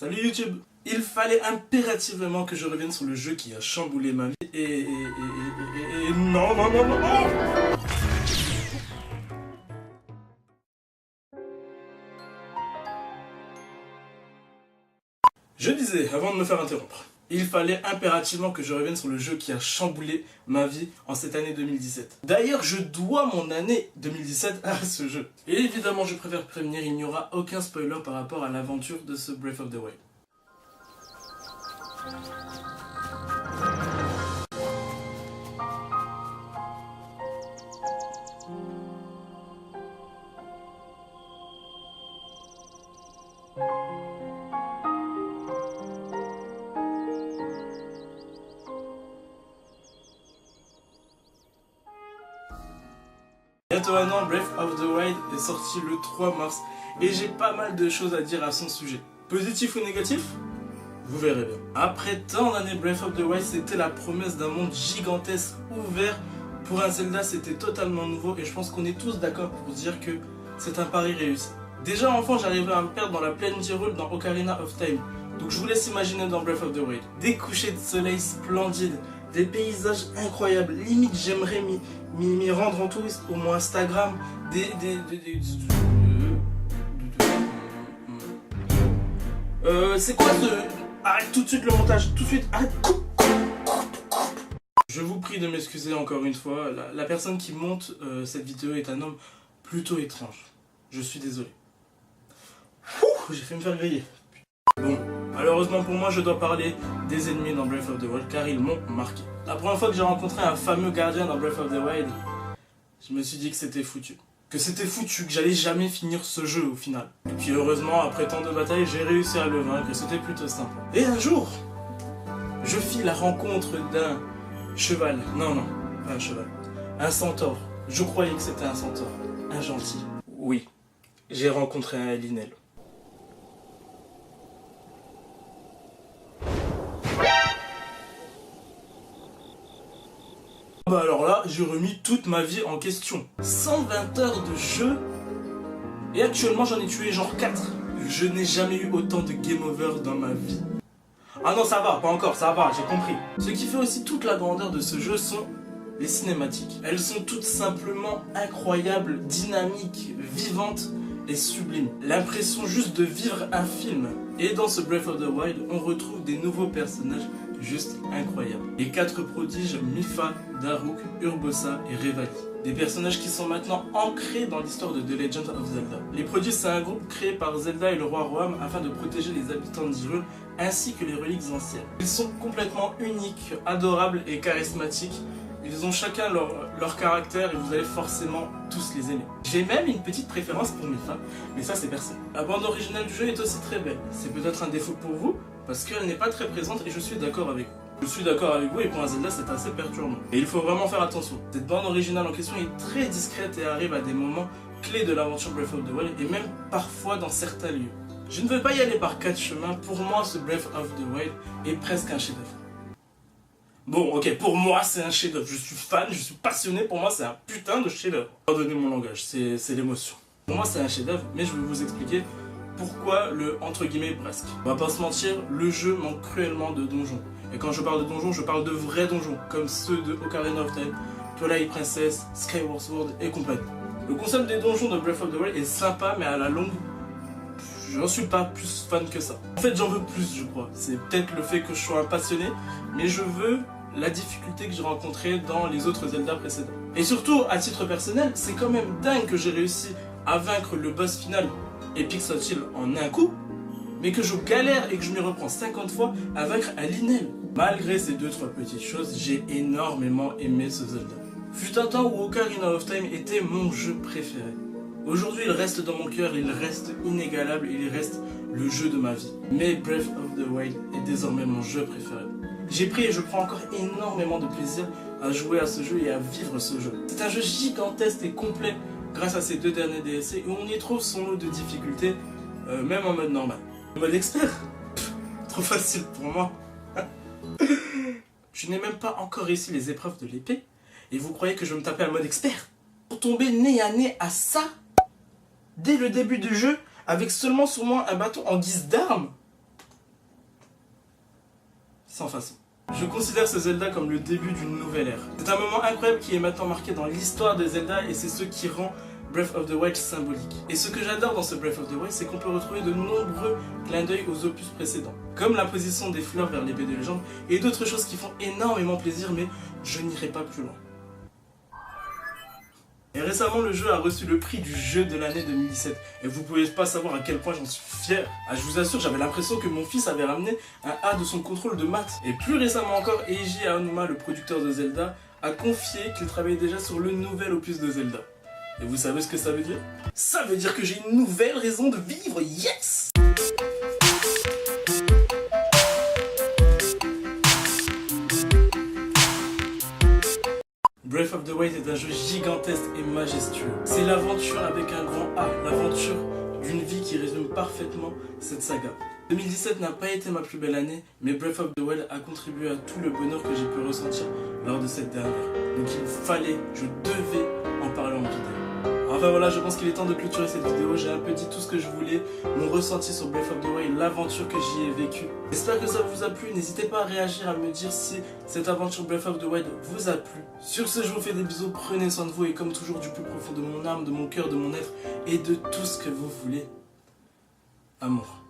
Salut YouTube. Il fallait impérativement que je revienne sur le jeu qui a chamboulé ma vie et non. Je disais, avant de me faire interrompre, il fallait impérativement que je revienne sur le jeu qui a chamboulé ma vie en cette année 2017. D'ailleurs, je dois mon année 2017 à ce jeu. Et évidemment, je préfère prévenir, il n'y aura aucun spoiler par rapport à l'aventure de ce Breath of the Wild. Bientôt un an, Breath of the Wild est sorti le 3 mars et j'ai pas mal de choses à dire à son sujet. Positif ou négatif? Vous verrez bien. Après tant d'années, Breath of the Wild, c'était la promesse d'un monde gigantesque, ouvert. Pour un Zelda, c'était totalement nouveau et je pense qu'on est tous d'accord pour dire que c'est un pari réussi. Déjà enfant, j'arrivais à me perdre dans la plaine d'Hyrule dans Ocarina of Time. Donc je vous laisse imaginer dans Breath of the Wild. Des couchers de soleil splendides, des paysages incroyables. Limite, j'aimerais m'y rendre en touriste pour mon Instagram. C'est quoi ce... Arrête tout de suite le montage, tout de suite, arrête, coupe. Je vous prie de m'excuser encore une fois, la personne qui monte cette vidéo est un homme plutôt étrange. Je suis désolé. J'ai fait me faire griller. Bon, malheureusement pour moi, je dois parler des ennemis dans Breath of the Wild car ils m'ont marqué. La première fois que j'ai rencontré un fameux gardien dans Breath of the Wild, je me suis dit que c'était foutu. Que j'allais jamais finir ce jeu au final. Et puis heureusement, après tant de batailles, j'ai réussi à le vaincre et c'était plutôt simple. Et un jour, je fis la rencontre d'un cheval. Non, pas un cheval. Un centaure. Je croyais que c'était un centaure. Un gentil. Oui, j'ai rencontré un Linel. Bah alors là, j'ai remis toute ma vie en question. 120 heures de jeu et actuellement j'en ai tué genre 4. Je n'ai jamais eu autant de game over dans ma vie. Ah non, ça va, pas encore, ça va, j'ai compris. Ce qui fait aussi toute la grandeur de ce jeu sont les cinématiques. Elles sont toutes simplement incroyables, dynamiques, vivantes et sublimes. L'impression juste de vivre un film. Et dans ce Breath of the Wild, on retrouve des nouveaux personnages juste incroyables. Les 4 prodiges Mipha, Daruk, Urbosa et Revali. Des personnages qui sont maintenant ancrés dans l'histoire de The Legend of Zelda. Les prodiges, c'est un groupe créé par Zelda et le roi Roam afin de protéger les habitants d'Hyrule ainsi que les reliques anciennes. Ils sont complètement uniques, adorables et charismatiques. Ils ont chacun leur caractère et vous allez forcément tous les aimer. J'ai même une petite préférence pour Mipha, mais ça c'est personnel. La bande originale du jeu est aussi très belle. C'est peut-être un défaut pour vous, parce qu'elle n'est pas très présente et je suis d'accord avec vous. Je suis d'accord avec vous et pour un Zelda c'est assez perturbant. Et il faut vraiment faire attention. Cette bande originale en question est très discrète et arrive à des moments clés de l'aventure Breath of the Wild et même parfois dans certains lieux. Je ne veux pas y aller par 4 chemins, pour moi ce Breath of the Wild est presque un chef-d'œuvre. Bon, ok, pour moi c'est un chef-d'œuvre, je suis fan, je suis passionné, pour moi c'est un putain de chef-d'œuvre. Pardonnez mon langage, c'est l'émotion. Pour moi c'est un chef-d'œuvre, mais je vais vous expliquer pourquoi le entre guillemets presque. On va pas se mentir, le jeu manque cruellement de donjons. Et quand je parle de donjons, je parle de vrais donjons, comme ceux de Ocarina of Time, Twilight Princess, Skyward Sword et compagnie. Le concept des donjons de Breath of the Wild est sympa, mais à la longue, j'en suis pas plus fan que ça. En fait, j'en veux plus, je crois. C'est peut-être le fait que je sois un passionné, mais je veux la difficulté que j'ai rencontrée dans les autres Zelda précédents. Et surtout, à titre personnel, c'est quand même dingue que j'ai réussi à vaincre le boss final, Epic soit-il, en un coup, mais que je galère et que je m'y reprends 50 fois à vaincre un Linel. Malgré ces 2-3 petites choses, j'ai énormément aimé ce Zelda. Fut un temps où Ocarina of Time était mon jeu préféré. Aujourd'hui, il reste dans mon cœur, il reste inégalable, il reste le jeu de ma vie. Mais Breath of the Wild est désormais mon jeu préféré. J'ai pris et je prends encore énormément de plaisir à jouer à ce jeu et à vivre ce jeu. C'est un jeu gigantesque et complet grâce à ces 2 derniers DLC où on y trouve son lot de difficultés, même en mode normal. Le mode expert, trop facile pour moi. Je n'ai même pas encore réussi les épreuves de l'épée et vous croyez que je vais me taper un mode expert? Pour tomber nez à nez à ça, dès le début du jeu, avec seulement sur moi un bâton en guise d'arme? sans façon. Je considère ce Zelda comme le début d'une nouvelle ère. C'est un moment incroyable qui est maintenant marqué dans l'histoire de Zelda et c'est ce qui rend Breath of the Wild symbolique. Et ce que j'adore dans ce Breath of the Wild, c'est qu'on peut retrouver de nombreux clins d'œil aux opus précédents, comme la position des fleurs vers l'épée de légende et d'autres choses qui font énormément plaisir, mais je n'irai pas plus loin. Et récemment, le jeu a reçu le prix du jeu de l'année 2017. Et vous pouvez pas savoir à quel point j'en suis fier. Ah, je vous assure, j'avais l'impression que mon fils avait ramené un A de son contrôle de maths. Et plus récemment encore, Eiji Aonuma, le producteur de Zelda, a confié qu'il travaillait déjà sur le nouvel opus de Zelda. Et vous savez ce que ça veut dire? Ça veut dire que j'ai une nouvelle raison de vivre, yes! Breath of the Wild est un jeu gigantesque et majestueux. C'est l'aventure avec un grand A, l'aventure d'une vie qui résume parfaitement cette saga. 2017 n'a pas été ma plus belle année, mais Breath of the Wild a contribué à tout le bonheur que j'ai pu ressentir lors de cette dernière. Donc il fallait, je devais en parler en vidéo. Enfin voilà, je pense qu'il est temps de clôturer cette vidéo. J'ai un peu dit tout ce que je voulais, mon ressenti sur Breath of the Wild, l'aventure que j'y ai vécue. J'espère que ça vous a plu. N'hésitez pas à réagir, à me dire si cette aventure Breath of the Wild vous a plu. Sur ce, je vous fais des bisous, prenez soin de vous et comme toujours du plus profond de mon âme, de mon cœur, de mon être et de tout ce que vous voulez. Amour.